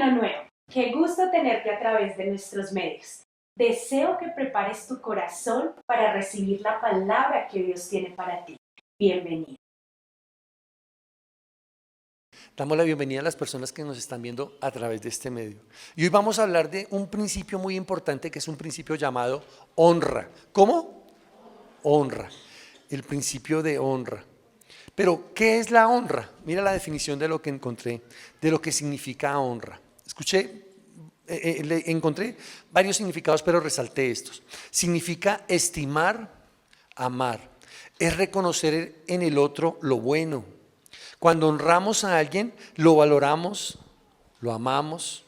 Año nuevo. Qué gusto tenerte a través de nuestros medios. Deseo que prepares tu corazón para recibir la palabra que Dios tiene para ti. Bienvenido. Damos la bienvenida a las personas que nos están viendo a través de este medio. Y hoy vamos a hablar de un principio muy importante que es un principio llamado honra. ¿Cómo? Honra. El principio de honra. Pero, ¿qué es la honra? Mira la definición de lo que encontré, de lo que significa honra. Encontré varios significados, pero resalté estos. Significa estimar, amar. Es reconocer en el otro lo bueno. Cuando honramos a alguien, lo valoramos, lo amamos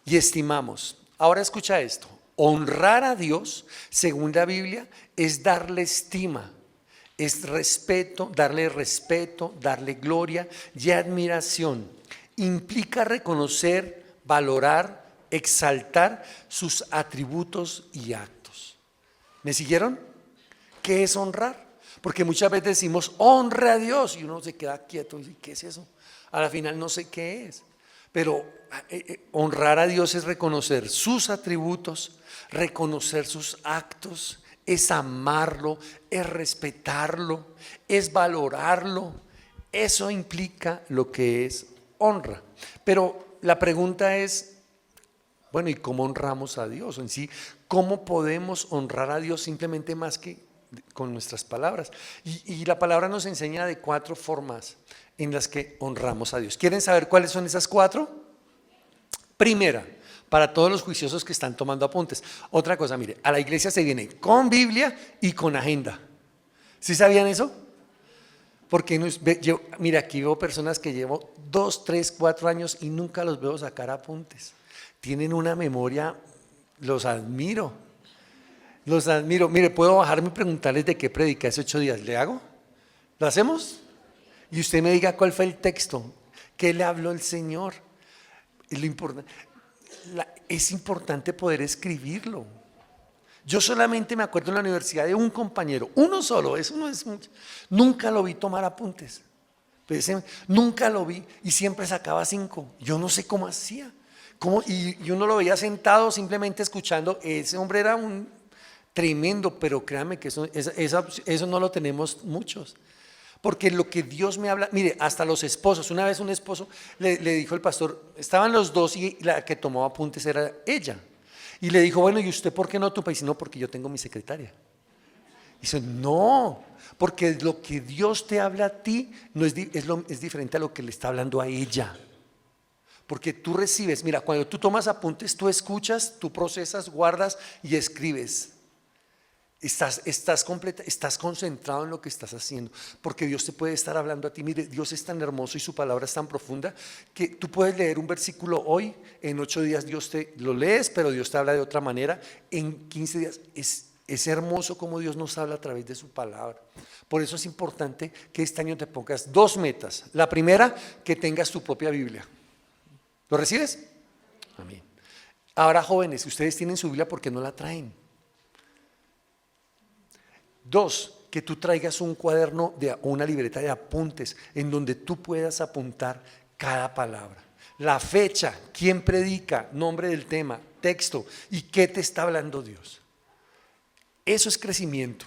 y estimamos. Ahora escucha esto. Honrar a Dios, según la Biblia, es darle estima, es respeto, darle gloria y admiración. Implica reconocer, valorar, exaltar sus atributos y actos. ¿Me siguieron? ¿Qué es honrar? Porque muchas veces decimos, honre a Dios, y uno se queda quieto y dice, ¿qué es eso? A la final no sé qué es. Pero honrar a Dios es reconocer sus atributos, reconocer sus actos, es amarlo, es respetarlo, es valorarlo. Eso implica lo que es honra. Pero la pregunta es, bueno, ¿y cómo honramos a Dios? En sí, ¿cómo podemos honrar a Dios simplemente más que con nuestras palabras? Y la palabra nos enseña de 4 formas en las que honramos a Dios. ¿Quieren saber cuáles son esas 4? Primera, para todos los juiciosos que están tomando apuntes. Otra cosa, mire, a la iglesia se viene con Biblia y con agenda. ¿Sí sabían eso? Porque mira, aquí veo personas que llevo 2, 3, 4 años y nunca los veo sacar apuntes. Tienen una memoria, los admiro. Los admiro. Mire, puedo bajarme y preguntarles de qué prediqué hace 8 días. ¿Le hago? ¿Lo hacemos? Y usted me diga cuál fue el texto. ¿Qué le habló el Señor? Es importante poder escribirlo. Yo solamente me acuerdo en la universidad de un compañero, uno solo, eso no es mucho. Nunca lo vi tomar apuntes. Nunca lo vi y siempre sacaba 5. Yo no sé cómo hacía. Y uno lo veía sentado simplemente escuchando. Ese hombre era un tremendo, pero créanme que eso no lo tenemos muchos. Porque lo que Dios me habla, mire, hasta los esposos, una vez un esposo le dijo el pastor, estaban los dos y la que tomaba apuntes era ella. Y le dijo, bueno, ¿y usted por qué no toma? Y dice, no, porque yo tengo mi secretaria. Y dice, no, porque lo que Dios te habla a ti no es diferente a lo que le está hablando a ella. Porque tú recibes, mira, cuando tú tomas apuntes, tú escuchas, tú procesas, guardas y escribes. Estás concentrado en lo que estás haciendo, porque Dios te puede estar hablando a ti. Mire, Dios es tan hermoso y su palabra es tan profunda que tú puedes leer un versículo hoy, en 8 días Dios te lo lees, pero Dios te habla de otra manera, en 15 días. Es hermoso como Dios nos habla a través de su palabra. Por eso es importante que este año te pongas 2 metas. La primera, que tengas tu propia Biblia. ¿Lo recibes? Amén. Ahora, jóvenes, si ustedes tienen su Biblia, ¿por qué no la traen? 2, que tú traigas un cuaderno o una libreta de apuntes en donde tú puedas apuntar cada palabra. La fecha, quién predica, nombre del tema, texto y qué te está hablando Dios. Eso es crecimiento.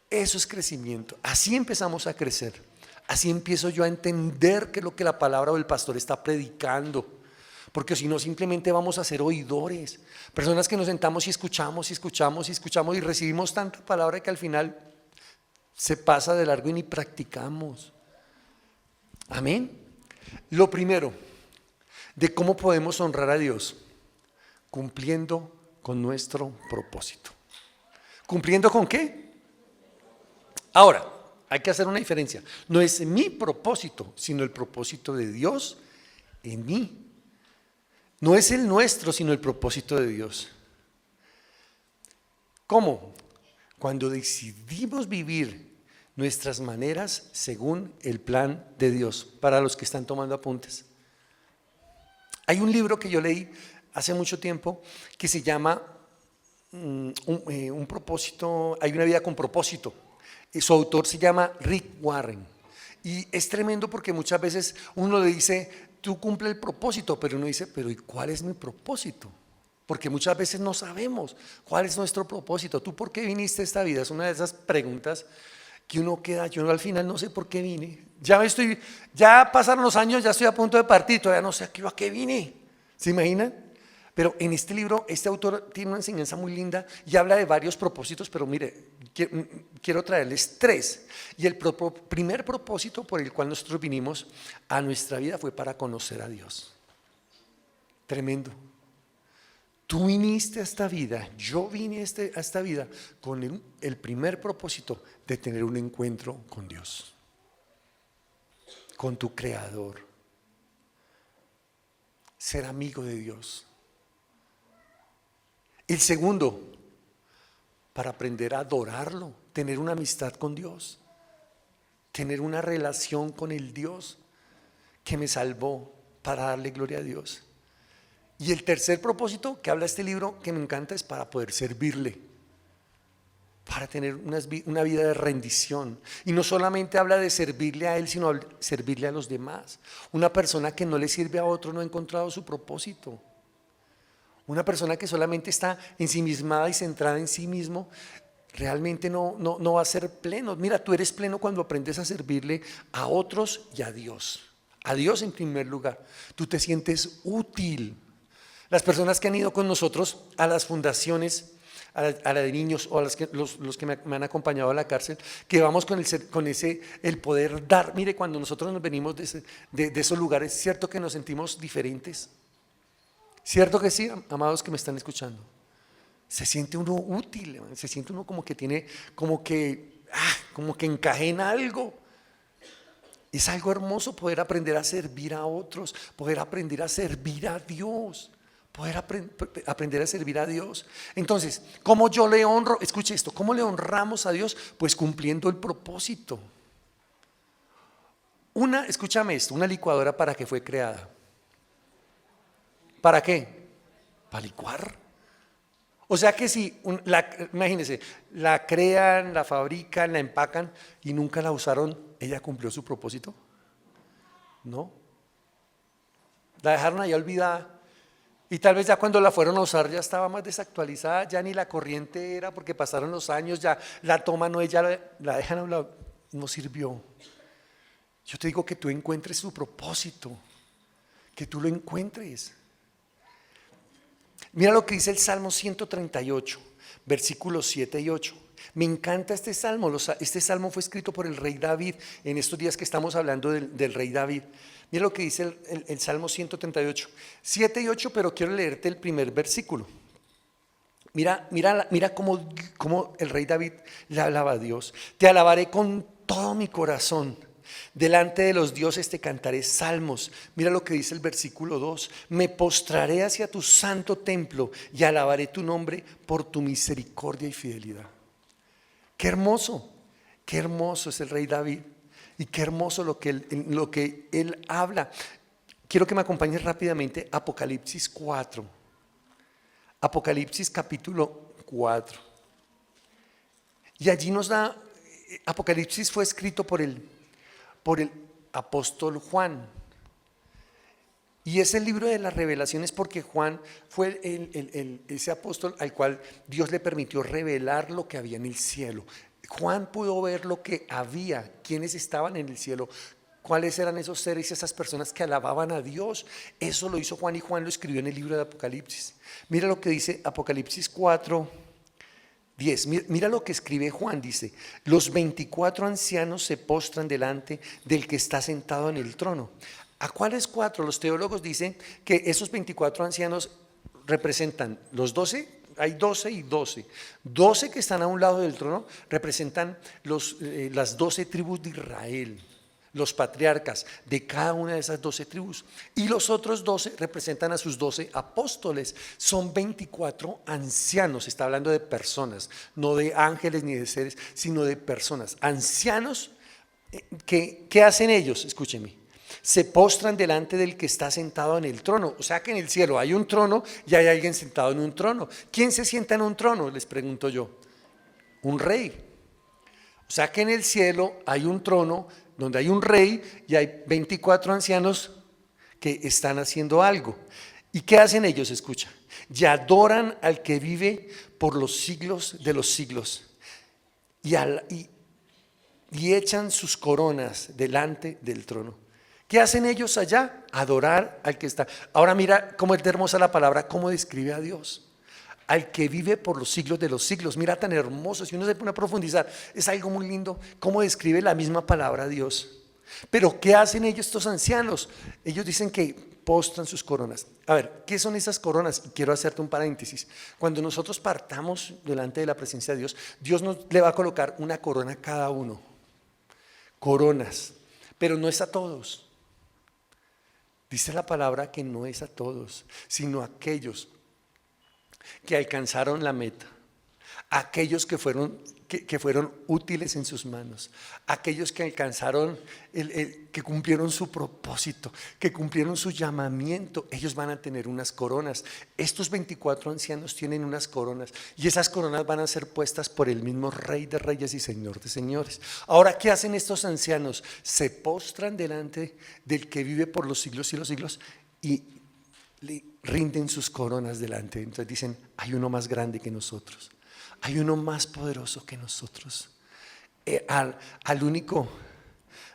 Eso es crecimiento. Así empezamos a crecer. Así empiezo yo a entender qué es lo que la palabra o el pastor está predicando. Porque si no, simplemente vamos a ser oidores. Personas que nos sentamos y escuchamos y recibimos tanta palabra que al final se pasa de largo y ni practicamos. Amén. Lo primero, de cómo podemos honrar a Dios, cumpliendo con nuestro propósito. ¿Cumpliendo con qué? Ahora, hay que hacer una diferencia. No es mi propósito, sino el propósito de Dios en mí. No es el nuestro, sino el propósito de Dios. ¿Cómo? Cuando decidimos vivir nuestras maneras según el plan de Dios. Para los que están tomando apuntes. Hay un libro que yo leí hace mucho tiempo que se llama un propósito, hay una vida con propósito. Su autor se llama Rick Warren. Y es tremendo porque muchas veces uno le dice, tú cumples el propósito, pero uno dice, pero ¿y cuál es mi propósito? Porque muchas veces no sabemos cuál es nuestro propósito. ¿Tú por qué viniste a esta vida? Es una de esas preguntas que uno queda, yo al final no sé por qué vine. Ya pasaron los años, ya estoy a punto de partir, todavía no sé a qué vine. ¿Se imaginan? Pero en este libro, este autor tiene una enseñanza muy linda y habla de varios propósitos, pero mire, quiero traerles 3. Y el primer propósito por el cual nosotros vinimos a nuestra vida fue para conocer a Dios. Tremendo. Tú viniste a esta vida, yo vine a esta vida con el primer propósito de tener un encuentro con Dios, con tu Creador, ser amigo de Dios. El segundo, para aprender a adorarlo, tener una amistad con Dios, tener una relación con el Dios que me salvó, para darle gloria a Dios. Y el tercer propósito que habla este libro, que me encanta, es para poder servirle, para tener una vida de rendición. Y no solamente habla de servirle a Él, sino servirle a los demás. Una persona que no le sirve a otro no ha encontrado su propósito. Una persona que solamente está ensimismada y centrada en sí mismo, realmente no va a ser pleno. Mira, tú eres pleno cuando aprendes a servirle a otros y a Dios. A Dios en primer lugar. Tú te sientes útil. Las personas que han ido con nosotros a las fundaciones, a la de niños, o a los que me han acompañado a la cárcel, que vamos con el poder dar. Mire, cuando nosotros nos venimos de esos lugares, ¿cierto que nos sentimos diferentes? ¿Cierto que sí, amados que me están escuchando? Se siente uno útil, se siente uno como que encajé en algo. Es algo hermoso poder aprender a servir a otros, poder aprender a servir a Dios, poder aprender a servir a Dios. Entonces, ¿cómo yo le honro? Escuche esto, ¿cómo le honramos a Dios? Pues cumpliendo el propósito. Escúchame esto, una licuadora, ¿para qué fue creada? ¿Para qué? Para licuar. O sea que si, imagínense, la crean, la fabrican, la empacan y nunca la usaron, ¿ella cumplió su propósito? No. La dejaron ahí olvidada. Y tal vez ya cuando la fueron a usar ya estaba más desactualizada, ya ni la corriente era porque pasaron los años, ya la toman, ella la dejan a un lado, no sirvió. Yo te digo que tú encuentres tu propósito, que tú lo encuentres. Mira lo que dice el Salmo 138, versículos 7 y 8. Me encanta este salmo. Este salmo fue escrito por el rey David en estos días que estamos hablando del rey David. Mira lo que dice el Salmo 138, 7 y 8, pero quiero leerte el primer versículo. Mira cómo el rey David le hablaba a Dios. Te alabaré con todo mi corazón. Delante de los dioses te cantaré salmos. Mira lo que dice el versículo 2. Me postraré hacia tu santo templo y alabaré tu nombre por tu misericordia y fidelidad. Qué hermoso es el rey David. Y qué hermoso lo que él habla. Quiero que me acompañes rápidamente a Apocalipsis 4. Apocalipsis capítulo 4. Y allí nos da, Apocalipsis fue escrito por el apóstol Juan. Y es el libro de las revelaciones porque Juan fue ese apóstol al cual Dios le permitió revelar lo que había en el cielo. Juan pudo ver lo que había, quiénes estaban en el cielo, cuáles eran esos seres y esas personas que alababan a Dios. Eso lo hizo Juan y Juan lo escribió en el libro de Apocalipsis. Mira lo que dice Apocalipsis 4, 10. Mira lo que escribe Juan, dice: los 24 ancianos se postran delante del que está sentado en el trono. ¿A cuáles 4? Los teólogos dicen que esos 24 ancianos representan los 12. Hay 12 y 12. 12 que están a un lado del trono representan las 12 tribus de Israel, los patriarcas de cada una de esas 12 tribus. Y los otros 12 representan a sus 12 apóstoles. Son 24 ancianos. Está hablando de personas, no de ángeles ni de seres, sino de personas. Ancianos, ¿qué hacen ellos? Escúchenme. Se postran delante del que está sentado en el trono. O sea que en el cielo hay un trono y hay alguien sentado en un trono. ¿Quién se sienta en un trono? Les pregunto yo. Un rey. O sea que en el cielo hay un trono donde hay un rey y hay 24 ancianos que están haciendo algo. ¿Y qué hacen ellos? Escucha. Y adoran al que vive por los siglos de los siglos. Y echan sus coronas delante del trono. ¿Qué hacen ellos allá? Adorar al que está. Ahora mira cómo es hermosa la palabra, cómo describe a Dios. Al que vive por los siglos de los siglos. Mira tan hermoso, si uno se pone a profundizar, es algo muy lindo cómo describe la misma palabra a Dios. Pero ¿qué hacen ellos, estos ancianos? Ellos dicen que postran sus coronas. A ver, ¿qué son esas coronas? Y quiero hacerte un paréntesis. Cuando nosotros partamos delante de la presencia de Dios, Dios nos le va a colocar una corona a cada uno. Coronas, pero no es a todos. Dice la palabra que no es a todos, sino a aquellos que alcanzaron la meta, aquellos que fueron útiles en sus manos, aquellos que alcanzaron, que cumplieron su propósito, que cumplieron su llamamiento, ellos van a tener unas coronas. Estos 24 ancianos tienen unas coronas y esas coronas van a ser puestas por el mismo Rey de Reyes y Señor de Señores. Ahora, ¿qué hacen estos ancianos? Se postran delante del que vive por los siglos y los siglos y le rinden sus coronas delante. Entonces dicen, hay uno más grande que nosotros. Hay uno más poderoso que nosotros, al único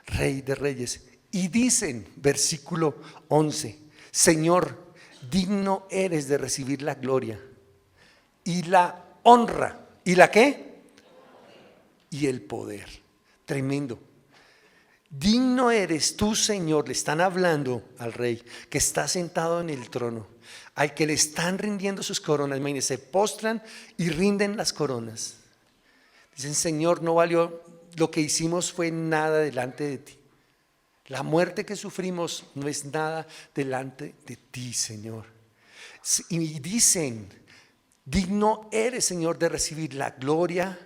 Rey de Reyes. Y dicen, versículo 11, Señor, digno eres de recibir la gloria y la honra. ¿Y la qué? Y el poder. Tremendo. Digno eres tú, Señor, le están hablando al Rey que está sentado en el trono, al que le están rindiendo sus coronas. Imagínense, se postran y rinden las coronas. Dicen, Señor, no valió, lo que hicimos fue nada delante de ti. La muerte que sufrimos no es nada delante de ti, Señor. Y dicen, digno eres, Señor, de recibir la gloria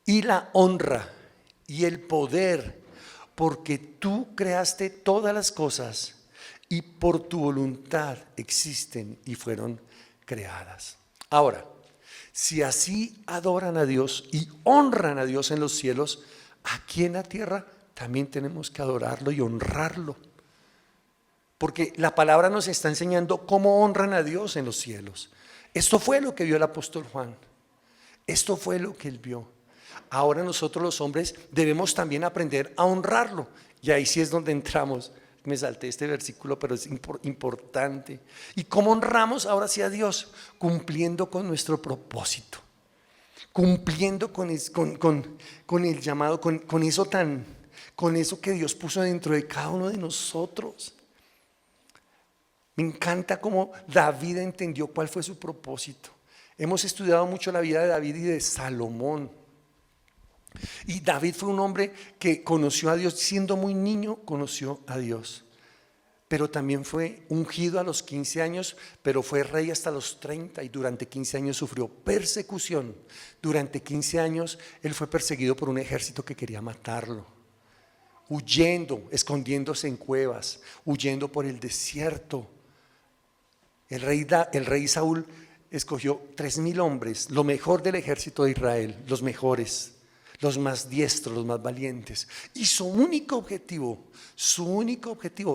y la honra y el poder, porque tú creaste todas las cosas y por tu voluntad existen y fueron creadas. Ahora, si así adoran a Dios y honran a Dios en los cielos, aquí en la tierra también tenemos que adorarlo y honrarlo. Porque la palabra nos está enseñando cómo honran a Dios en los cielos. Esto fue lo que vio el apóstol Juan. Esto fue lo que él vio. Ahora nosotros los hombres debemos también aprender a honrarlo. Y ahí sí es donde entramos. Me salté este versículo, pero es importante. ¿Y cómo honramos ahora sí a Dios? Cumpliendo con nuestro propósito. Cumpliendo con el llamado, con eso que Dios puso dentro de cada uno de nosotros. Me encanta cómo David entendió cuál fue su propósito. Hemos estudiado mucho la vida de David y de Salomón. Y David fue un hombre que conoció a Dios, siendo muy niño conoció a Dios, pero también fue ungido a los 15 años, pero fue rey hasta los 30 y durante 15 años sufrió persecución. Durante 15 años él fue perseguido por un ejército que quería matarlo, huyendo, escondiéndose en cuevas, huyendo por el desierto. El rey Saúl escogió 3,000 hombres, lo mejor del ejército de Israel, los mejores, los más diestros, los más valientes. Y su único objetivo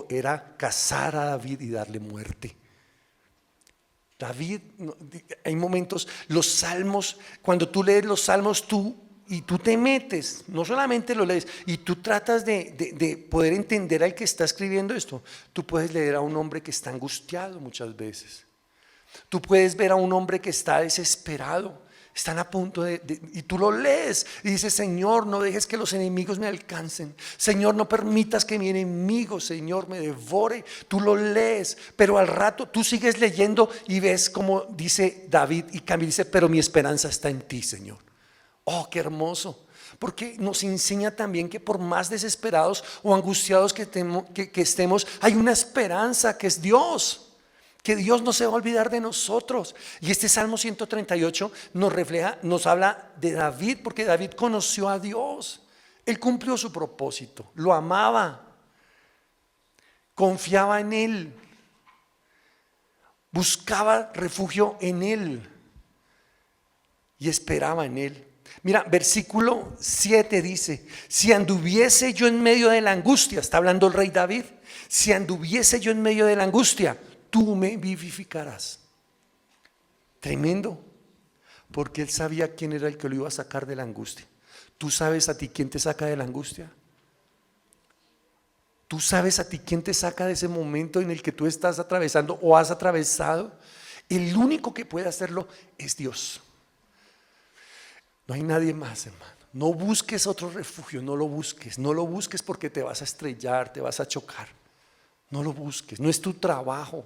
era cazar a David y darle muerte. David, hay momentos, los salmos, cuando tú lees los salmos, tú te metes, no solamente lo lees, y tú tratas de poder entender al que está escribiendo esto. Tú puedes leer a un hombre que está angustiado muchas veces. Tú puedes ver a un hombre que está desesperado. Están a punto y tú lo lees y dices, Señor, no dejes que los enemigos me alcancen. Señor, no permitas que mi enemigo, Señor, me devore. Tú lo lees, pero al rato tú sigues leyendo y ves como dice David y Camila dice, pero mi esperanza está en ti, Señor. Oh, qué hermoso. Porque nos enseña también que por más desesperados o angustiados que estemos, hay una esperanza que es Dios. Que Dios no se va a olvidar de nosotros. Y este Salmo 138 nos habla de David, porque David conoció a Dios. Él cumplió su propósito, lo amaba, confiaba en Él, buscaba refugio en Él y esperaba en Él. Mira, versículo 7 dice, si anduviese yo en medio de la angustia, está hablando el rey David, si anduviese yo en medio de la angustia, tú me vivificarás. Tremendo, porque él sabía quién era el que lo iba a sacar de la angustia. ¿Tú sabes a ti quién te saca de la angustia? ¿Tú sabes a ti quién te saca de ese momento en el que tú estás atravesando o has atravesado? El único que puede hacerlo es Dios. No hay nadie más, hermano. No busques otro refugio, no lo busques. No lo busques porque te vas a estrellar, te vas a chocar. No lo busques, no es tu trabajo.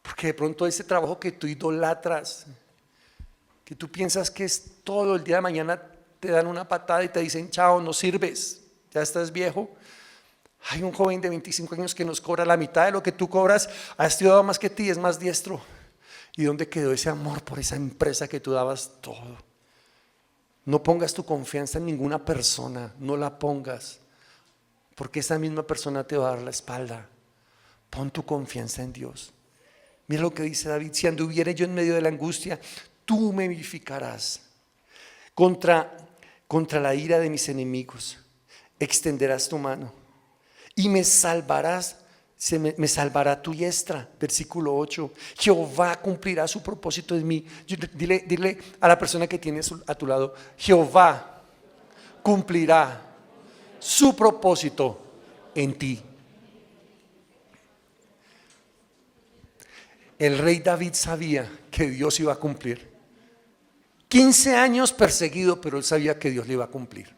Porque de pronto ese trabajo que tú idolatras, que tú piensas que es todo, el día de mañana te dan una patada y te dicen, chao, no sirves, ya estás viejo. Hay un joven de 25 años que nos cobra la mitad de lo que tú cobras, ha estudiado más que ti, es más diestro. ¿Y dónde quedó ese amor por esa empresa que tú dabas todo? No pongas tu confianza en ninguna persona, no la pongas, porque esa misma persona te va a dar la espalda. Pon tu confianza en Dios. Mira lo que dice David, si anduviere yo en medio de la angustia, tú me vivificarás. Contra la ira de mis enemigos, extenderás tu mano y me salvarás, me salvará tu diestra. Versículo 8, Jehová cumplirá su propósito en mí. Dile a la persona que tienes a tu lado, Jehová cumplirá su propósito en ti. El rey David sabía que Dios iba a cumplir. 15 años perseguido, pero él sabía que Dios le iba a cumplir.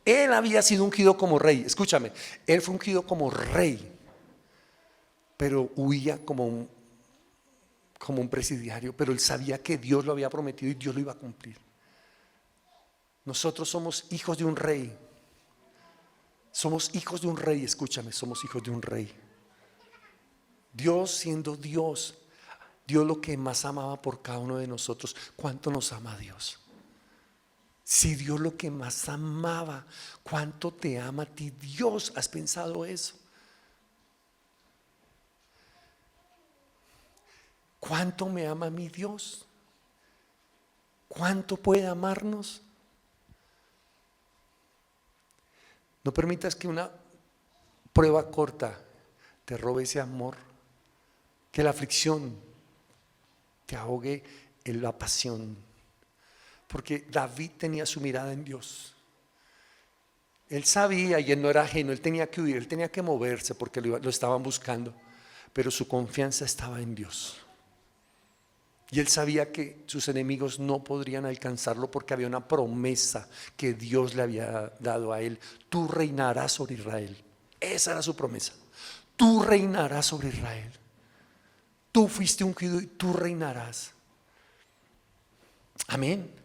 Él había sido ungido como rey, escúchame, él fue ungido como rey, pero huía como un presidiario, pero él sabía que Dios lo había prometido y Dios lo iba a cumplir. Nosotros somos hijos de un rey, somos hijos de un rey, escúchame, somos hijos de un rey. Dios siendo Dios, dio lo que más amaba por cada uno de nosotros. ¿Cuánto nos ama Dios? Si dio lo que más amaba, ¿cuánto te ama a ti Dios? ¿Has pensado eso? ¿Cuánto me ama a mi Dios? ¿Cuánto puede amarnos? No permitas que una prueba corta te robe ese amor, que la aflicción te ahogue en la pasión. Porque David tenía su mirada en Dios. Él sabía y él no era ajeno, él tenía que huir, él tenía que moverse porque lo estaban buscando, pero su confianza estaba en Dios. Y él sabía que sus enemigos no podrían alcanzarlo porque había una promesa que Dios le había dado a él. Tú reinarás sobre Israel. Esa era su promesa. Tú reinarás sobre Israel. Tú fuiste ungido y tú reinarás. Amén.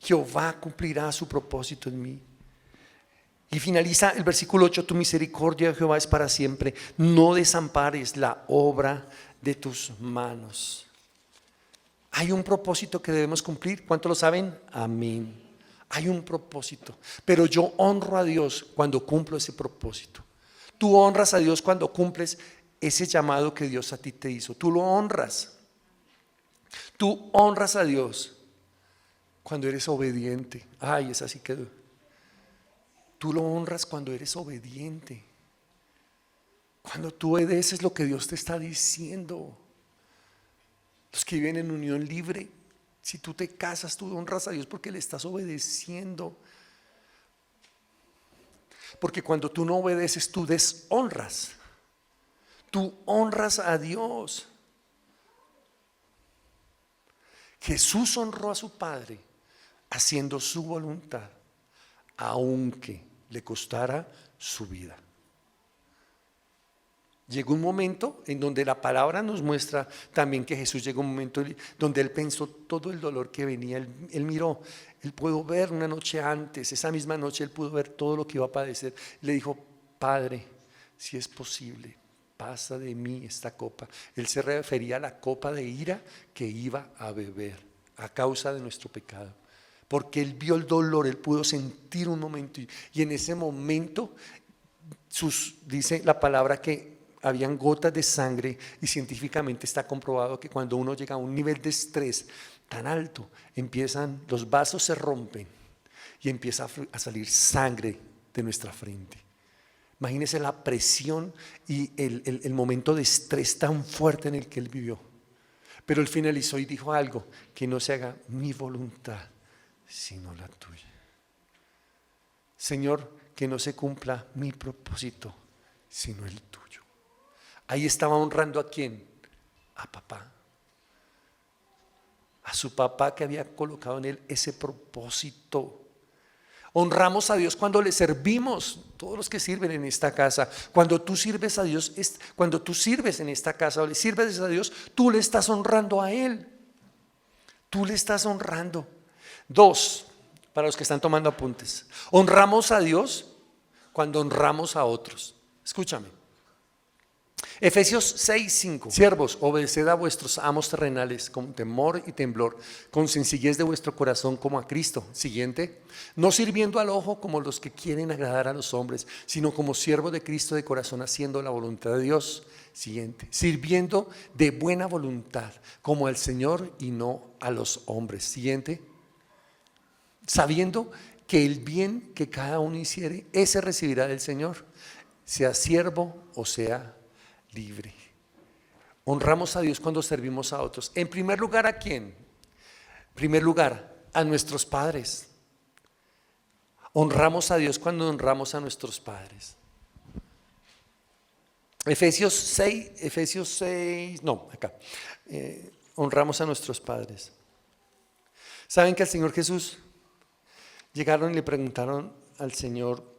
Jehová cumplirá su propósito en mí. Y finaliza el versículo 8, tu misericordia, Jehová, es para siempre. No desampares la obra de tus manos. Hay un propósito que debemos cumplir. ¿Cuántos lo saben? Amén. Hay un propósito. Pero yo honro a Dios cuando cumplo ese propósito. Tú honras a Dios cuando cumples ese llamado que Dios a ti te hizo. Tú lo honras. Tú honras a Dios cuando eres obediente. Ay, es así que tú lo honras cuando eres obediente. Cuando tú obedeces lo que Dios te está diciendo. Los que viven en unión libre, si tú te casas, tú honras a Dios porque le estás obedeciendo. Porque cuando tú no obedeces, tú deshonras. Tú honras a Dios. Jesús honró a su Padre haciendo su voluntad, aunque le costara su vida. Llegó un momento en donde la palabra nos muestra también que Jesús llegó a un momento donde Él pensó todo el dolor que venía. Él miró, Él pudo ver una noche antes, esa misma noche Él pudo ver todo lo que iba a padecer. Le dijo, Padre, si es posible, pasa de mí esta copa. Él se refería a la copa de ira que iba a beber a causa de nuestro pecado. Porque Él vio el dolor, Él pudo sentir un momento y en ese momento dice la palabra que habían gotas de sangre y científicamente está comprobado que cuando uno llega a un nivel de estrés tan alto, los vasos se rompen y empieza a salir sangre de nuestra frente. Imagínese la presión y el momento de estrés tan fuerte en el que él vivió. Pero él finalizó y dijo algo: que no se haga mi voluntad, sino la tuya. Señor, que no se cumpla mi propósito, sino el tuyo. Ahí estaba honrando ¿a quién? A papá. A su papá que había colocado en él ese propósito. Honramos a Dios cuando le servimos, todos los que sirven en esta casa. Cuando tú sirves a Dios, cuando tú sirves en esta casa o le sirves a Dios, tú le estás honrando a Él. Tú le estás honrando. 2, para los que están tomando apuntes. Honramos a Dios cuando honramos a otros. Escúchame. Efesios 6:5. Siervos, obedeced a vuestros amos terrenales con temor y temblor, con sencillez de vuestro corazón como a Cristo. Siguiente. No sirviendo al ojo como los que quieren agradar a los hombres, sino como siervos de Cristo de corazón, haciendo la voluntad de Dios. Siguiente. Sirviendo de buena voluntad como al Señor y no a los hombres. Siguiente. Sabiendo que el bien que cada uno hiciere, ese recibirá del Señor, sea siervo o sea libre. Honramos a Dios cuando servimos a otros. En primer lugar, ¿a quién? En primer lugar, a nuestros padres. Honramos a Dios cuando honramos a nuestros padres. Efesios 6, honramos a nuestros padres. ¿Saben que al Señor Jesús llegaron y le preguntaron al Señor?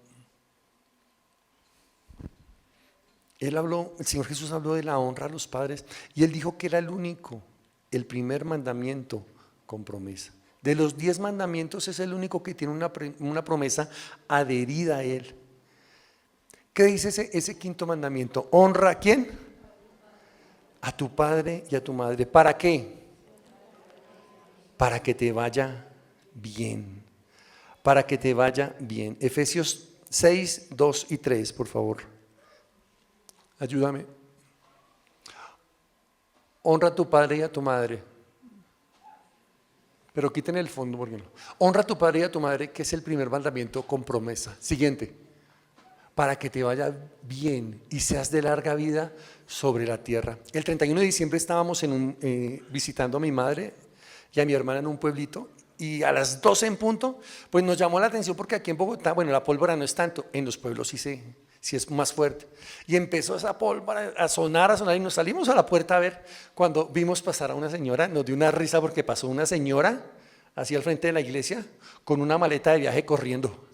El Señor Jesús habló de la honra a los padres y Él dijo que era el primer mandamiento con promesa. De los 10 mandamientos es el único que tiene una promesa adherida a Él. ¿Qué dice ese quinto mandamiento? ¿Honra a quién? A tu padre y a tu madre. ¿Para qué? Para que te vaya bien. Para que te vaya bien. Efesios 6, 2 y 3, por favor. Ayúdame. Honra a tu padre y a tu madre. Pero quiten el fondo porque no. Honra a tu padre y a tu madre, que es el primer mandamiento con promesa. Siguiente. Para que te vaya bien y seas de larga vida sobre la tierra. El 31 de diciembre estábamos visitando a mi madre y a mi hermana en un pueblito. Y a las 12 en punto, pues nos llamó la atención porque aquí en Bogotá, bueno, la pólvora no es tanto, en los pueblos sí es más fuerte. Y empezó esa pólvora a sonar y nos salimos a la puerta a ver. Cuando vimos pasar a una señora, nos dio una risa porque pasó una señora hacia el frente de la iglesia con una maleta de viaje corriendo.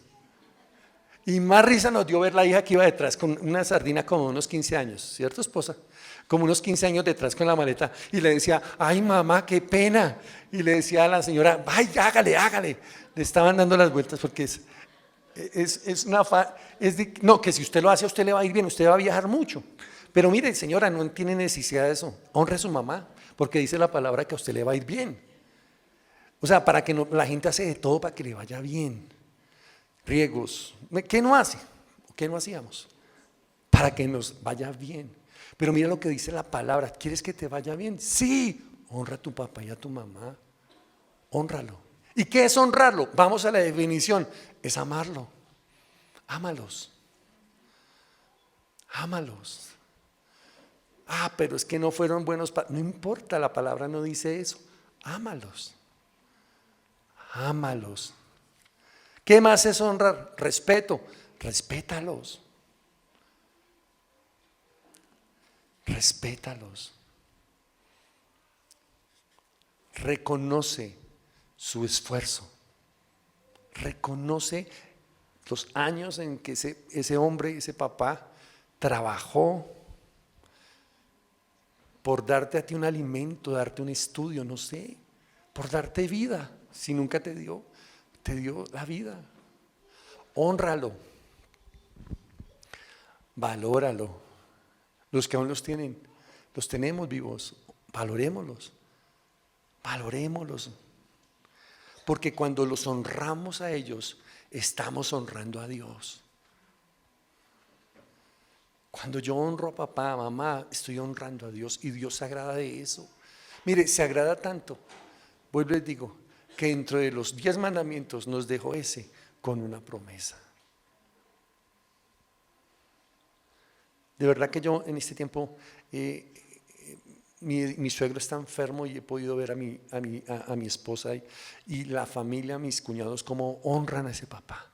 Y más risa nos dio ver la hija que iba detrás con una sardina como unos 15 años, ¿cierto, esposa? Como unos 15 años detrás con la maleta y le decía: ay mamá, qué pena. Y le decía a la señora: ay, hágale. Le estaban dando las vueltas porque que si usted lo hace a usted le va a ir bien, usted va a viajar mucho. Pero mire, señora, no tiene necesidad de eso. Honre a su mamá, porque dice la palabra que a usted le va a ir bien. O sea, para que la gente hace de todo para que le vaya bien. Riegos, ¿qué no hace? ¿Qué no hacíamos? Para que nos vaya bien. Pero mira lo que dice la palabra: ¿quieres que te vaya bien? Sí, honra a tu papá y a tu mamá. Hónralo. ¿Y qué es honrarlo? Vamos a la definición: es amarlo. Ámalos. Pero es que no fueron buenos padres. No importa, la palabra no dice eso. Ámalos. ¿Qué más es honrar? Respeto. Respétalos. Reconoce su esfuerzo. Reconoce los años en que ese hombre, ese papá, trabajó por darte a ti un alimento, darte un estudio, no sé, por darte vida. Si nunca te dio la vida. Hónralo. Valóralo. Los que aún los tenemos vivos, valorémoslos. Porque cuando los honramos a ellos, estamos honrando a Dios. Cuando yo honro a papá, a mamá, estoy honrando a Dios y Dios se agrada de eso. Mire, se agrada tanto, vuelvo y les digo, que dentro de los 10 mandamientos nos dejó ese con una promesa. De verdad que yo en este tiempo, mi suegro está enfermo y he podido ver a mi esposa y la familia, mis cuñados, cómo honran a ese papá.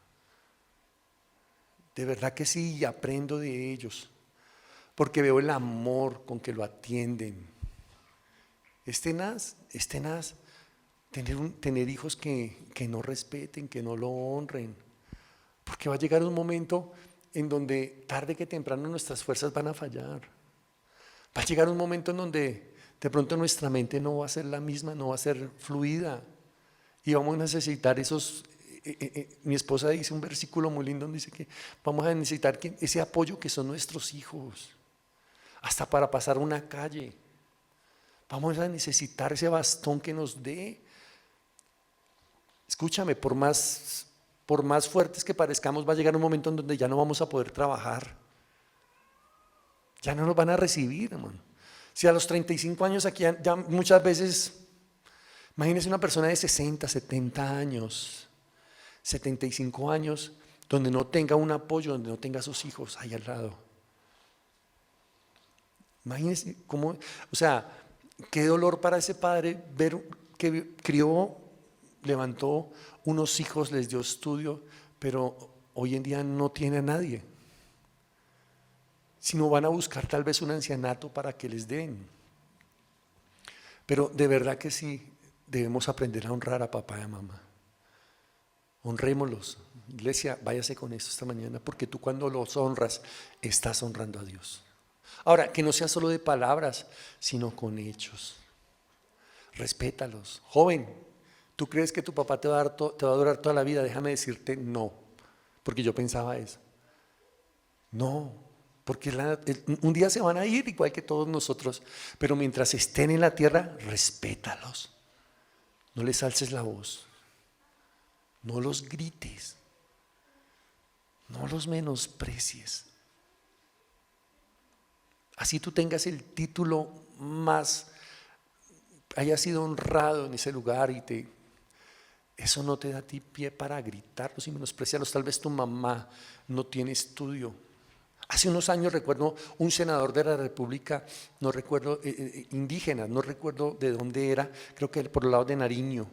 De verdad que sí, y aprendo de ellos, porque veo el amor con que lo atienden. Es tenaz tener hijos que no respeten, que no lo honren, porque va a llegar un momento en donde tarde que temprano nuestras fuerzas van a fallar. Va a llegar un momento en donde de pronto nuestra mente no va a ser la misma, no va a ser fluida y vamos a necesitar esos. Mi esposa dice un versículo muy lindo donde dice que vamos a necesitar ese apoyo que son nuestros hijos, hasta para pasar una calle. Vamos a necesitar ese bastón que nos dé. Escúchame, por más fuertes que parezcamos, va a llegar un momento en donde ya no vamos a poder trabajar. Ya no nos van a recibir, hermano. Si a los 35 años aquí ya muchas veces, imagínese una persona de 60, 70 años, 75 años, donde no tenga un apoyo, donde no tenga a sus hijos ahí al lado. Imagínese cómo, o sea, qué dolor para ese padre ver que crió, levantó unos hijos, les dio estudio, pero hoy en día no tiene a nadie. Sino van a buscar tal vez un ancianato para que les den. Pero de verdad que sí, debemos aprender a honrar a papá y a mamá. Honrémoslos. Iglesia, váyase con eso esta mañana, porque tú cuando los honras, estás honrando a Dios. Ahora, que no sea solo de palabras, sino con hechos. Respétalos. Joven, ¿tú crees que tu papá te va a durar toda la vida? Déjame decirte no, porque yo pensaba eso. No, porque un día se van a ir igual que todos nosotros, pero mientras estén en la tierra, respétalos. No les alces la voz, no los grites, no los menosprecies. Así tú tengas el título más, hayas sido honrado en ese lugar eso no te da a ti pie para gritarlos y menospreciarlos. Tal vez tu mamá no tiene estudio. Hace unos años recuerdo un senador de la República, no recuerdo, indígena, no recuerdo de dónde era, creo que por el lado de Nariño.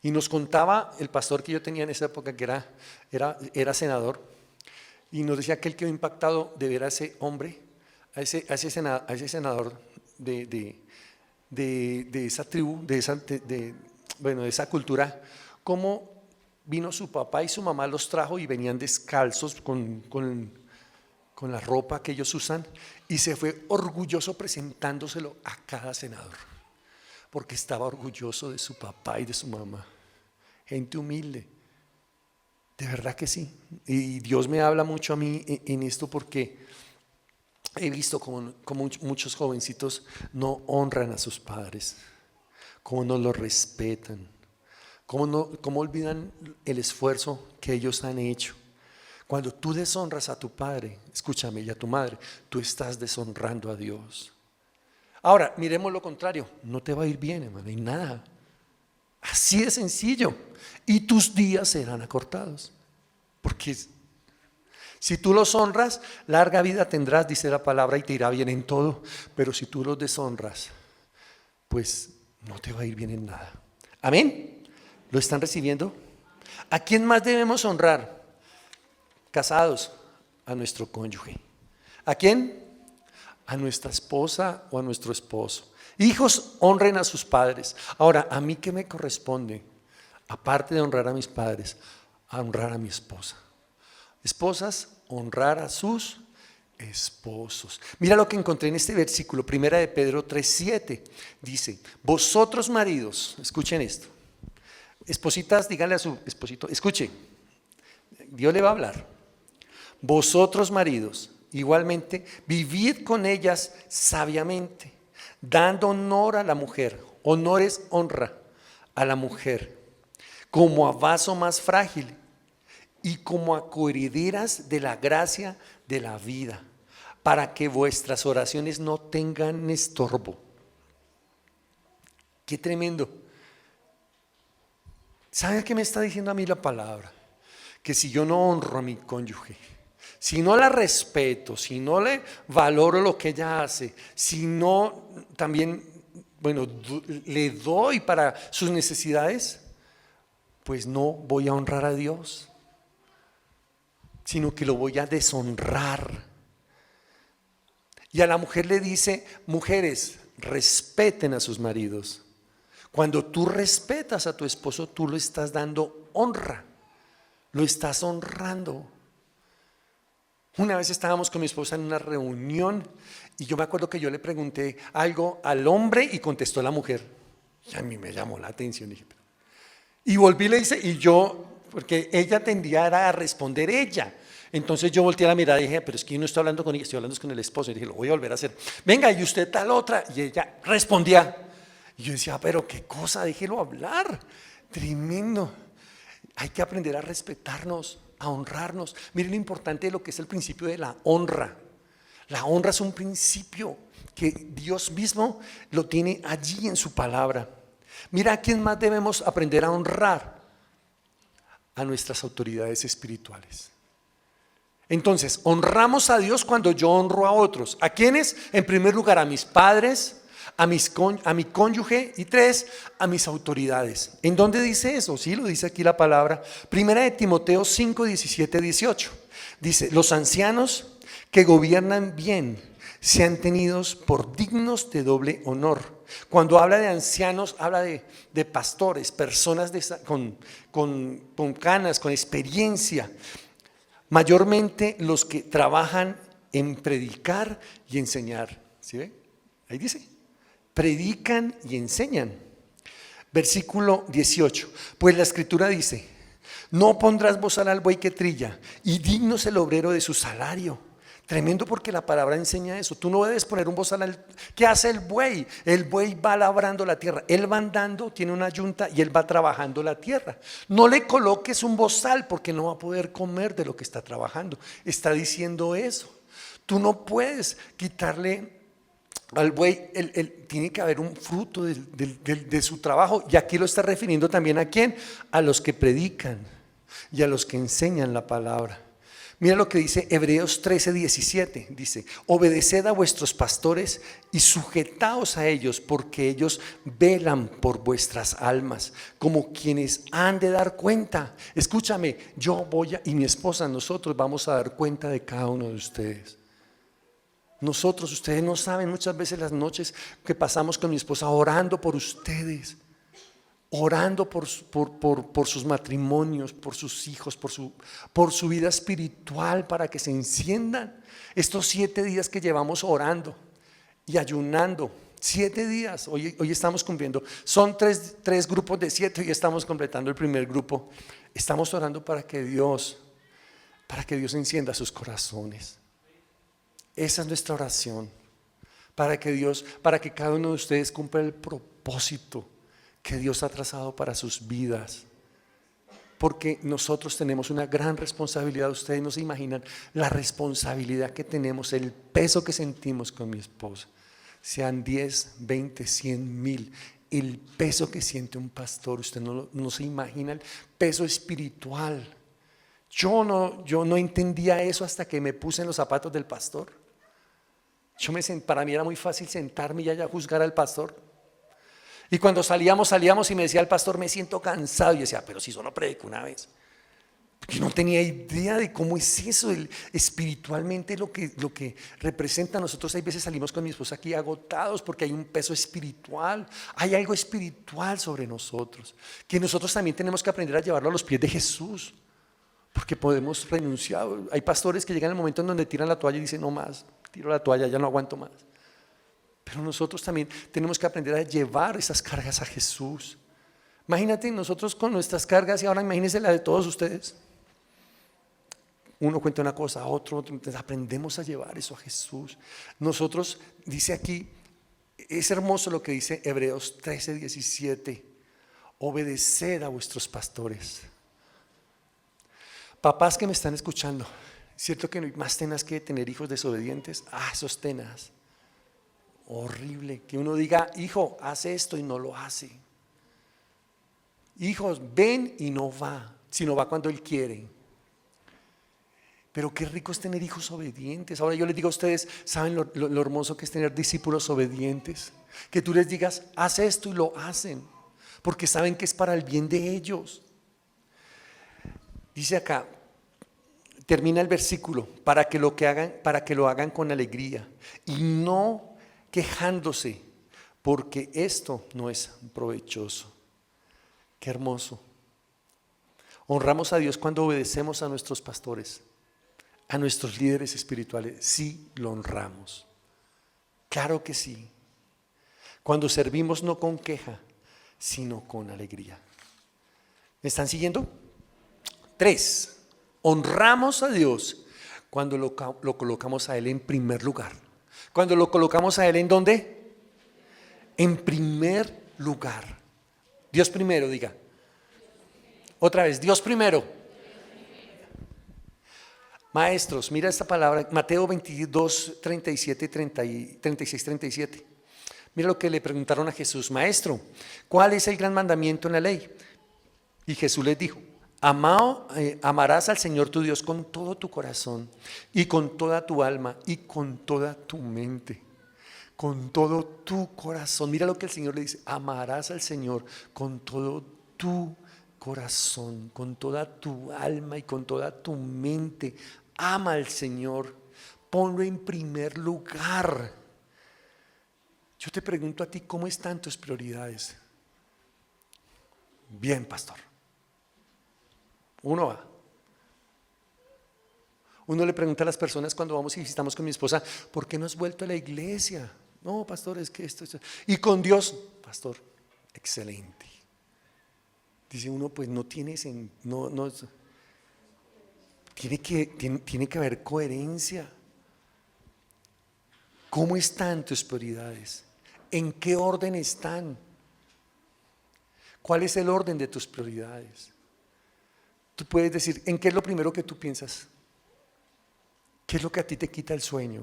Y nos contaba el pastor que yo tenía en esa época, que era senador, y nos decía que él quedó impactado de ver a ese hombre, a ese senador de esa tribu, de esa cultura, cómo vino su papá y su mamá los trajo y venían descalzos con la ropa que ellos usan, y se fue orgulloso presentándoselo a cada senador, porque estaba orgulloso de su papá y de su mamá. Gente humilde, de verdad que sí. Y Dios me habla mucho a mí en esto, porque he visto como muchos jovencitos no honran a sus padres, como no los respetan, como olvidan el esfuerzo que ellos han hecho. Cuando tú deshonras a tu padre, escúchame, y a tu madre, tú estás deshonrando a Dios. Ahora, miremos lo contrario, no te va a ir bien, hermano, y nada. Así de sencillo. Y tus días serán acortados. Porque si tú los honras, larga vida tendrás, dice la palabra, y te irá bien en todo. Pero si tú los deshonras, pues no te va a ir bien en nada. ¿Amén? ¿Lo están recibiendo? ¿A quién más debemos honrar? Casados, a nuestro cónyuge. ¿A quién? A nuestra esposa o a nuestro esposo. Hijos, honren a sus padres. Ahora, ¿a mí qué me corresponde? Aparte de honrar a mis padres, a honrar a mi esposa. Esposas, honrar a sus esposos. Mira lo que encontré en este versículo, 1 de Pedro 3:7. Dice: vosotros maridos, escuchen esto. Espositas, díganle a su esposito, escuche, Dios le va a hablar. Vosotros maridos, igualmente, vivid con ellas sabiamente, dando honor a la mujer. Honor es honra a la mujer, como a vaso más frágil y como a coherederas de la gracia de la vida. para que vuestras oraciones no tengan estorbo. Qué tremendo. ¿Sabe qué me está diciendo a mí la palabra? Que si yo no honro a mi cónyuge, si no la respeto, si no le valoro lo que ella hace, si no también, bueno, le doy para sus necesidades, pues no voy a honrar a Dios, sino que lo voy a deshonrar. Y a la mujer le dice: mujeres, respeten a sus maridos. Cuando tú respetas a tu esposo, tú lo estás dando honra, lo estás honrando. Una vez estábamos con mi esposa en una reunión y yo me acuerdo que yo le pregunté algo al hombre y contestó la mujer. Y a mí me llamó la atención. Y volví y le hice, y yo, porque ella tendía a responder ella. Entonces yo volteé a la mirada y dije: pero es que yo no estoy hablando con ella, estoy hablando con el esposo. Y dije: lo voy a volver a hacer. Venga, y usted tal otra. Y ella respondía. Y yo decía: pero qué cosa, déjelo hablar. Tremendo. Hay que aprender a respetarnos, a honrarnos. Miren lo importante de lo que es el principio de la honra. La honra es un principio que Dios mismo lo tiene allí en su palabra. Mira a quién más debemos aprender a honrar: a nuestras autoridades espirituales. Entonces, honramos a Dios cuando yo honro a otros. ¿A quiénes? En primer lugar, a mis padres, a mi cónyuge, y 3, a mis autoridades. ¿En dónde dice eso? Sí, lo dice aquí la palabra. Primera de Timoteo 5, 17, 18. Dice: los ancianos que gobiernan bien sean tenidos por dignos de doble honor. Cuando habla de ancianos, habla de pastores, personas con canas, con experiencia. Mayormente los que trabajan en predicar y enseñar. ¿Sí ve? Ahí dice: predican y enseñan. Versículo 18. Pues la escritura dice: no pondrás bozal al buey que trilla, y digno es el obrero de su salario. Tremendo, porque la palabra enseña eso. Tú no debes poner un bozal ¿Qué hace el buey? El buey va labrando la tierra. Él va andando, tiene una yunta y él va trabajando la tierra. No le coloques un bozal porque no va a poder comer de lo que está trabajando. Está diciendo eso. Tú no puedes quitarle al buey, tiene que haber un fruto de su trabajo. Y aquí lo está refiriendo también ¿a quién? A los que predican y a los que enseñan la palabra. Mira lo que dice Hebreos 13, 17. Dice: obedeced a vuestros pastores y sujetaos a ellos, porque ellos velan por vuestras almas, como quienes han de dar cuenta. Escúchame, y mi esposa, nosotros vamos a dar cuenta de cada uno de ustedes. Nosotros, ustedes no saben muchas veces las noches que pasamos con mi esposa orando por ustedes, orando por sus matrimonios, por sus hijos, por su vida espiritual, para que se enciendan. Estos 7 días que llevamos orando y ayunando, 7 días, hoy estamos cumpliendo, son tres grupos de 7 y estamos completando el primer grupo. Estamos orando para que Dios encienda sus corazones. Esa es nuestra oración, para que cada uno de ustedes cumpla el propósito que Dios ha trazado para sus vidas. Porque nosotros tenemos una gran responsabilidad. Ustedes no se imaginan la responsabilidad que tenemos, el peso que sentimos con mi esposa. Sean 10, 20, 100, 1000. El peso que siente un pastor, usted no se imagina el peso espiritual. Yo no entendía eso hasta que me puse en los zapatos del pastor. Para mí era muy fácil sentarme y allá juzgar al pastor. Y cuando salíamos y me decía el pastor: me siento cansado. Y yo decía: pero si solo predico una vez. Yo no tenía idea de cómo es eso, espiritualmente lo que representa. Nosotros hay veces salimos con mi esposa aquí agotados porque hay un peso espiritual. Hay algo espiritual sobre nosotros, que nosotros también tenemos que aprender a llevarlo a los pies de Jesús. Porque podemos renunciar. Hay pastores que llegan al momento en donde tiran la toalla y dicen: no más, tiro la toalla, ya no aguanto más. Pero nosotros también tenemos que aprender a llevar esas cargas a Jesús. Imagínate nosotros con nuestras cargas, y ahora imagínense la de todos ustedes. Uno cuenta una cosa, otro, entonces aprendemos a llevar eso a Jesús. Nosotros, dice aquí, es hermoso lo que dice Hebreos 13, 17: obedeced a vuestros pastores. Papás que me están escuchando, ¿Cierto que no hay más tenaz que tener hijos desobedientes? Esos tenaz. Horrible, que uno diga, hijo, haz esto y no lo hace. Hijos, ven y no va, sino va cuando él quiere. Pero qué rico es tener hijos obedientes. Ahora yo les digo a ustedes, ¿saben lo hermoso que es tener discípulos obedientes? Que tú les digas, haz esto y lo hacen, porque saben que es para el bien de ellos. Dice acá, termina el versículo, para que lo hagan con alegría y no quejándose, porque esto no es provechoso. Qué hermoso. Honramos a Dios cuando obedecemos a nuestros pastores, a nuestros líderes espirituales. Sí, lo honramos. Claro que sí. Cuando servimos no con queja, sino con alegría. ¿Me están siguiendo? 3. Honramos a Dios cuando lo colocamos a Él en primer lugar. Cuando lo colocamos a Él, ¿en dónde? En primer lugar. Dios primero, diga. Otra vez, Dios primero. Maestros, mira esta palabra, Mateo 22, 37, 36, 37. Mira lo que le preguntaron a Jesús. Maestro, ¿cuál es el gran mandamiento en la ley? Y Jesús les dijo, amarás al Señor tu Dios con todo tu corazón y con toda tu alma y con toda tu mente, con todo tu corazón. Mira lo que el Señor le dice, amarás al Señor con todo tu corazón, con toda tu alma y con toda tu mente. Ama al Señor, ponlo en primer lugar. Yo te pregunto a ti, ¿cómo están tus prioridades? Bien, pastor. Uno le pregunta a las personas cuando vamos y visitamos con mi esposa, ¿por qué no has vuelto a la iglesia? No, pastor, es que esto. Y con Dios, pastor, excelente. Dice uno, pues no tienes, tiene que haber coherencia. ¿Cómo están tus prioridades? ¿En qué orden están? ¿Cuál es el orden de tus prioridades? Tú puedes decir, ¿en qué es lo primero que tú piensas? ¿Qué es lo que a ti te quita el sueño?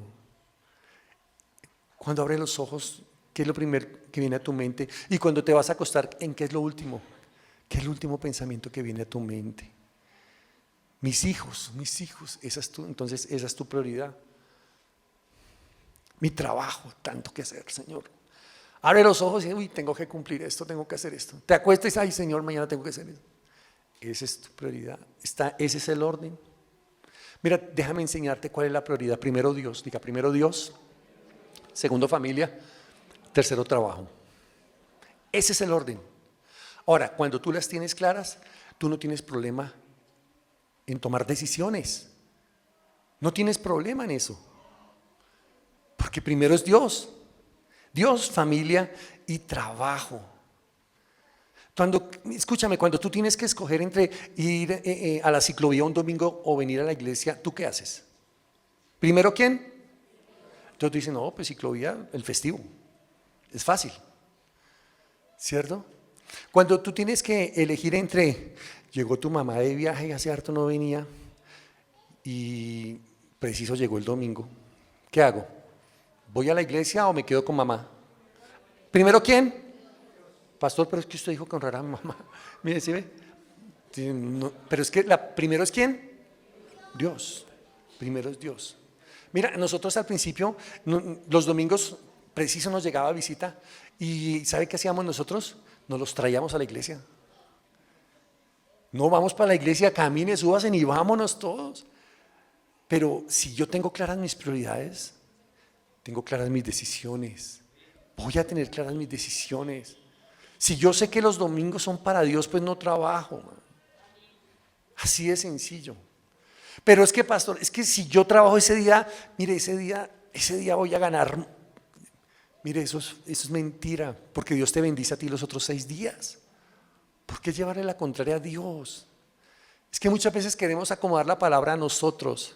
Cuando abres los ojos, ¿qué es lo primero que viene a tu mente? Y cuando te vas a acostar, ¿en qué es lo último? ¿Qué es el último pensamiento que viene a tu mente? Mis hijos, entonces esa es tu prioridad. Mi trabajo, tanto que hacer, Señor. Abre los ojos y tengo que cumplir esto, tengo que hacer esto. Te acuestas y ay, Señor, mañana tengo que hacer eso. Esa es tu prioridad. Ese es el orden. Mira, déjame enseñarte cuál es la prioridad. Primero Dios, diga primero Dios. Segundo familia. Tercero trabajo. Ese es el orden. Ahora, cuando tú las tienes claras, tú no tienes problema en tomar decisiones. No tienes problema en eso. Porque primero es Dios. Dios, familia y trabajo. Escúchame, cuando tú tienes que escoger entre ir a la ciclovía un domingo o venir a la iglesia, ¿tú qué haces? ¿Primero quién? Entonces tú dices, no, pues ciclovía, el festivo. Es fácil, ¿cierto? Cuando tú tienes que elegir entre, llegó tu mamá de viaje y hace harto no venía y preciso llegó el domingo, ¿qué hago? ¿Voy a la iglesia o me quedo con mamá? ¿Primero quién? Pastor, pero es que usted dijo que honrará a mamá. Mire, ¿sí ve? No, pero es que primero es ¿quién? Dios. Primero es Dios. Mira, nosotros al principio, los domingos preciso nos llegaba visita y ¿sabe qué hacíamos nosotros? Nos los traíamos a la iglesia. No vamos para la iglesia, camine, súbase y vámonos todos. Pero si yo tengo claras mis prioridades, tengo claras mis decisiones, voy a tener claras mis decisiones. Si yo sé que los domingos son para Dios, pues no trabajo. Así de sencillo. Pero es que, pastor, es que si yo trabajo ese día, mire, ese día voy a ganar. Mire, eso es mentira, porque Dios te bendice a ti los otros 6 días. ¿Por qué llevarle la contraria a Dios? Es que muchas veces queremos acomodar la palabra a nosotros,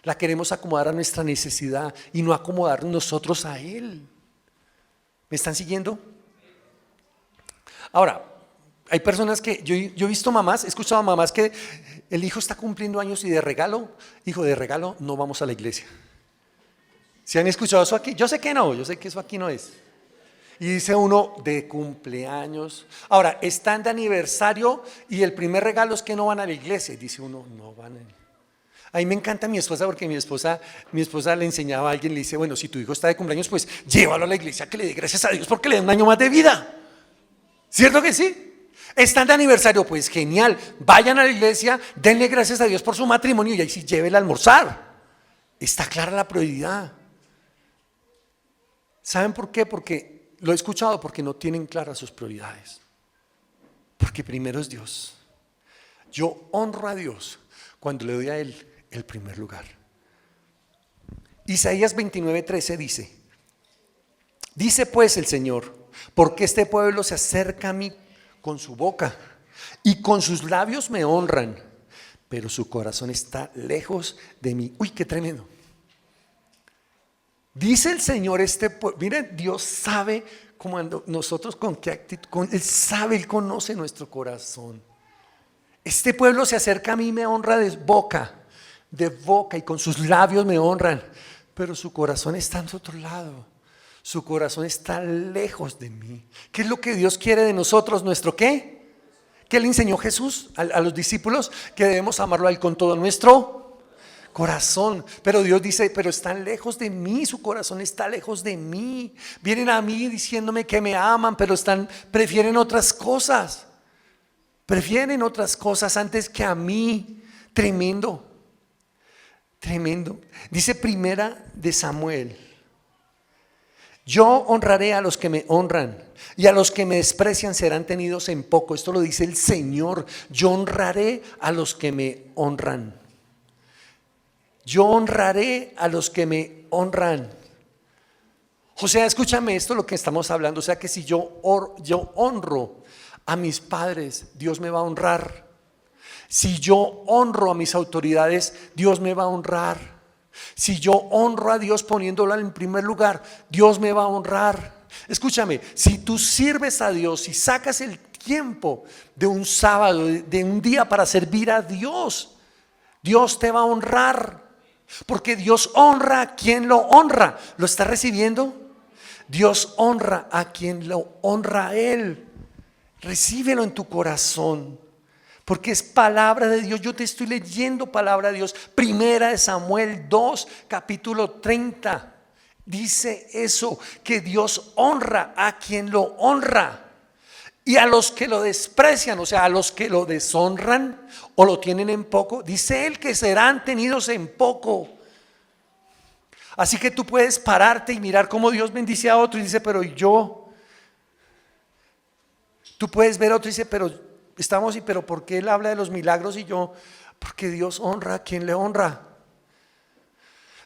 la queremos acomodar a nuestra necesidad y no acomodar nosotros a Él. ¿Me están siguiendo? Ahora, hay personas que, yo he visto mamás, he escuchado a mamás que el hijo está cumpliendo años y de regalo, hijo, de regalo no vamos a la iglesia. ¿Se han escuchado eso aquí? Yo sé que no, yo sé que eso aquí no es. Y dice uno, de cumpleaños. Ahora, están de aniversario y el primer regalo es que no van a la iglesia. Y dice uno, no van a mí me encanta mi esposa porque mi esposa le enseñaba a alguien, le dice, bueno, si tu hijo está de cumpleaños, pues llévalo a la iglesia, que le dé gracias a Dios porque le da un año más de vida. ¿Cierto que sí? Están de aniversario, pues genial, vayan a la iglesia, denle gracias a Dios por su matrimonio y ahí sí llévele a almorzar. Está clara la prioridad. ¿Saben por qué? Porque lo he escuchado, porque no tienen claras sus prioridades. Porque primero es Dios. Yo honro a Dios cuando le doy a Él el primer lugar. Isaías 29:13 dice pues el Señor, porque este pueblo se acerca a mí con su boca y con sus labios me honran, pero su corazón está lejos de mí. Uy, qué tremendo. Dice el Señor, miren, Dios sabe cuando nosotros con qué actitud, Él sabe, Él conoce nuestro corazón. Este pueblo se acerca a mí y me honra de boca y con sus labios me honran, pero su corazón está en otro lado. Su corazón está lejos de mí. ¿Qué es lo que Dios quiere de nosotros? ¿Nuestro qué? ¿Qué le enseñó Jesús a los discípulos? Que debemos amarlo a Él con todo nuestro corazón. Pero Dios dice, pero están lejos de mí, su corazón está lejos de mí. Vienen a mí diciéndome que me aman, pero prefieren otras cosas. Prefieren otras cosas antes que a mí. Tremendo. Dice primera de Samuel: yo honraré a los que me honran y a los que me desprecian serán tenidos en poco. Esto lo dice el Señor. Yo honraré a los que me honran. Yo honraré a los que me honran. O sea, escúchame esto, lo que estamos hablando. O sea, que si yo honro a mis padres, Dios me va a honrar. Si yo honro a mis autoridades, Dios me va a honrar. Si yo honro a Dios poniéndolo en primer lugar, Dios me va a honrar. Escúchame, si tú sirves a Dios, si sacas el tiempo de un sábado, de un día para servir a Dios, Dios te va a honrar. Porque Dios honra a quien lo honra. ¿Lo está recibiendo? Dios honra a quien lo honra a Él. Recíbelo en tu corazón, porque es palabra de Dios. Yo te estoy leyendo palabra de Dios. Primera de Samuel 2, capítulo 30. Dice eso, que Dios honra a quien lo honra. Y a los que lo desprecian, o sea, a los que lo deshonran o lo tienen en poco, dice Él que serán tenidos en poco. Así que tú puedes pararte y mirar cómo Dios bendice a otro y dice, pero yo. Tú puedes ver a otro y dice, pero ¿por qué Él habla de los milagros y yo? Porque Dios honra a quien le honra.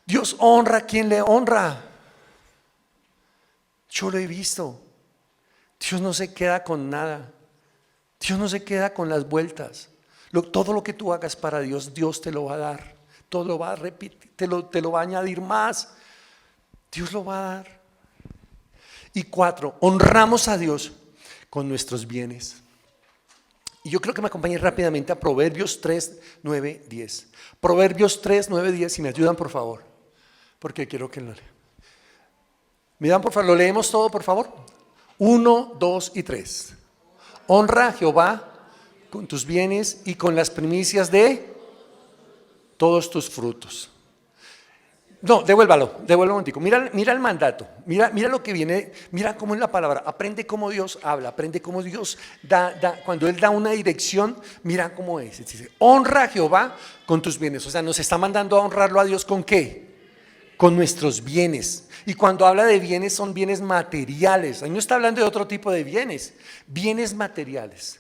Dios honra a quien le honra. Yo lo he visto. Dios no se queda con nada. Dios no se queda con las vueltas. Todo lo que tú hagas para Dios, Dios te lo va a dar. Todo lo va a repetir, te lo va a añadir más. Dios lo va a dar. Y 4, honramos a Dios con nuestros bienes. Y yo creo que me acompañen rápidamente a Proverbios 3, 9, 10. Proverbios 3, 9, 10, si me ayudan por favor, porque quiero que lo lean. ¿Me dan por favor? ¿Lo leemos todo por favor? 1, 2 y 3. Honra a Jehová con tus bienes y con las primicias de todos tus frutos. No, devuélvalo un momentico. Mira el mandato, mira lo que viene, mira cómo es la palabra. Aprende cómo Dios habla, aprende cómo Dios cuando Él da una dirección, mira cómo es. Dice, honra a Jehová con tus bienes. O sea, nos está mandando a honrarlo a Dios ¿con qué? Con nuestros bienes. Y cuando habla de bienes, son bienes materiales. Ahí no está hablando de otro tipo de bienes materiales.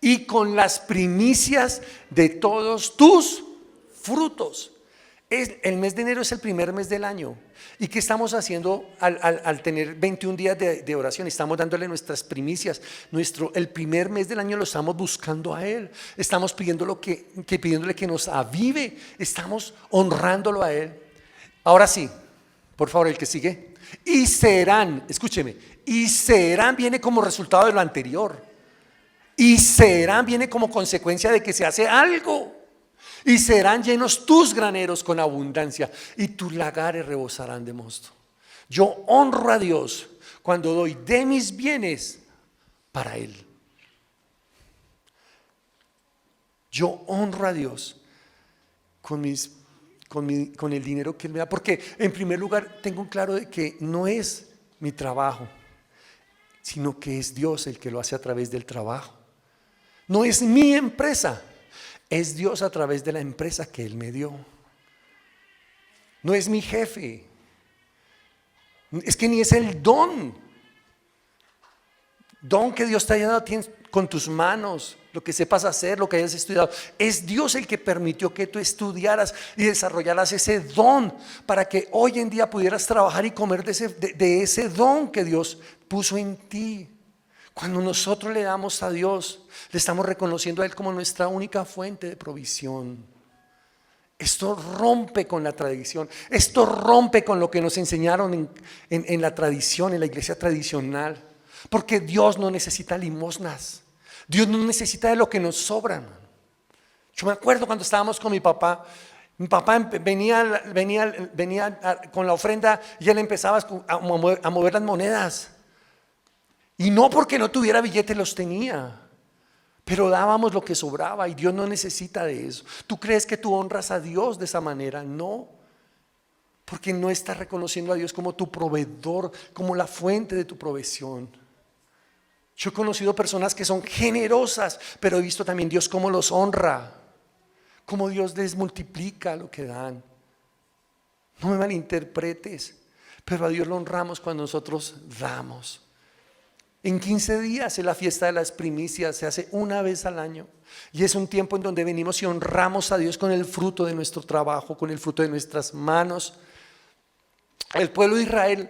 Y con las primicias de todos tus frutos. El mes de enero es el primer mes del año. ¿Y qué estamos haciendo al tener 21 días de oración? Estamos dándole nuestras primicias. El primer mes del año lo estamos buscando a Él. Estamos pidiéndole que nos avive. Estamos honrándolo a Él. Ahora sí, por favor, el que sigue. Y serán, escúcheme, y serán viene como resultado de lo anterior. Y serán viene como consecuencia de que se hace algo. Y serán llenos tus graneros con abundancia y tus lagares rebosarán de mosto. Yo honro a Dios cuando doy de mis bienes para Él. Yo honro a Dios con el dinero que Él me da, porque en primer lugar tengo claro de que no es mi trabajo, sino que es Dios el que lo hace a través del trabajo. No es mi empresa, es Dios a través de la empresa que Él me dio. No es mi jefe, es que ni es el don que Dios te haya dado con tus manos, lo que sepas hacer, lo que hayas estudiado. Es Dios el que permitió que tú estudiaras y desarrollaras ese don para que hoy en día pudieras trabajar y comer de ese don que Dios puso en ti. Cuando nosotros le damos a Dios, le estamos reconociendo a Él como nuestra única fuente de provisión. Esto rompe con la tradición, esto rompe con lo que nos enseñaron en la tradición, en la iglesia tradicional. Porque Dios no necesita limosnas, Dios no necesita de lo que nos sobran. Yo me acuerdo cuando estábamos con mi papá venía con la ofrenda y él empezaba a mover las monedas. Y no porque no tuviera billetes, los tenía, pero dábamos lo que sobraba y Dios no necesita de eso. ¿Tú crees que tú honras a Dios de esa manera? No, porque no estás reconociendo a Dios como tu proveedor, como la fuente de tu provisión. Yo he conocido personas que son generosas, pero he visto también Dios cómo los honra, cómo Dios les multiplica lo que dan. No me malinterpretes, pero a Dios lo honramos cuando nosotros damos. En 15 días es la fiesta de las primicias, se hace una vez al año y es un tiempo en donde venimos y honramos a Dios con el fruto de nuestro trabajo, con el fruto de nuestras manos. El pueblo de Israel,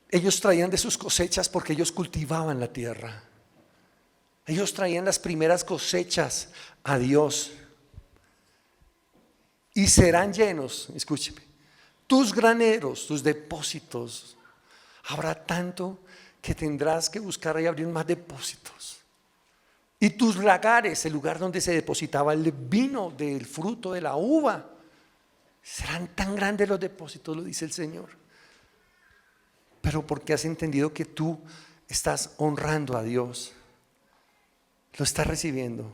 ellos traían de sus cosechas porque ellos cultivaban la tierra. Ellos traían las primeras cosechas a Dios. Y serán llenos, escúcheme, tus graneros, tus depósitos. Habrá tanto que tendrás que buscar y abrir más depósitos. Y tus lagares, el lugar donde se depositaba el vino del fruto de la uva, serán tan grandes los depósitos, lo dice el Señor. Pero porque has entendido que tú estás honrando a Dios, lo estás recibiendo.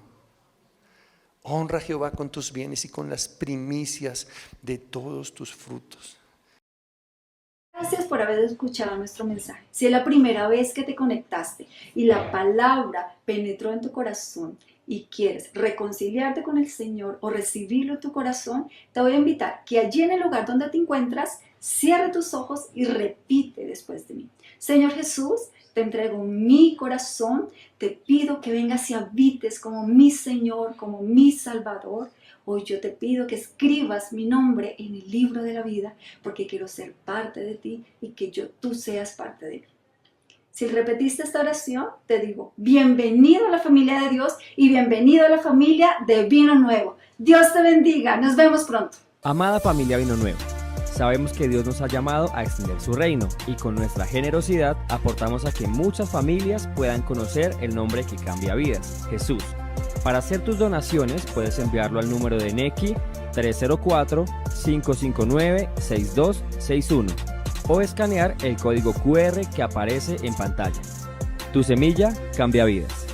Honra a Jehová con tus bienes y con las primicias de todos tus frutos. Gracias por haber escuchado nuestro mensaje. Si es la primera vez que te conectaste y la palabra penetró en tu corazón y quieres reconciliarte con el Señor o recibirlo en tu corazón, te voy a invitar que allí en el lugar donde te encuentras, cierre tus ojos y repite después de mí. Señor Jesús, te entrego mi corazón, te pido que vengas y habites como mi Señor, como mi Salvador. Hoy yo te pido que escribas mi nombre en el libro de la vida porque quiero ser parte de ti y que tú seas parte de mí. Si repetiste esta oración, te digo, bienvenido a la familia de Dios y bienvenido a la familia de Vino Nuevo. Dios te bendiga, nos vemos pronto. Amada familia Vino Nuevo, sabemos que Dios nos ha llamado a extender su reino y con nuestra generosidad aportamos a que muchas familias puedan conocer el nombre que cambia vidas, Jesús. Para hacer tus donaciones puedes enviarlo al número de Nequi 304-559-6261 o escanear el código QR que aparece en pantalla. Tu semilla cambia vidas.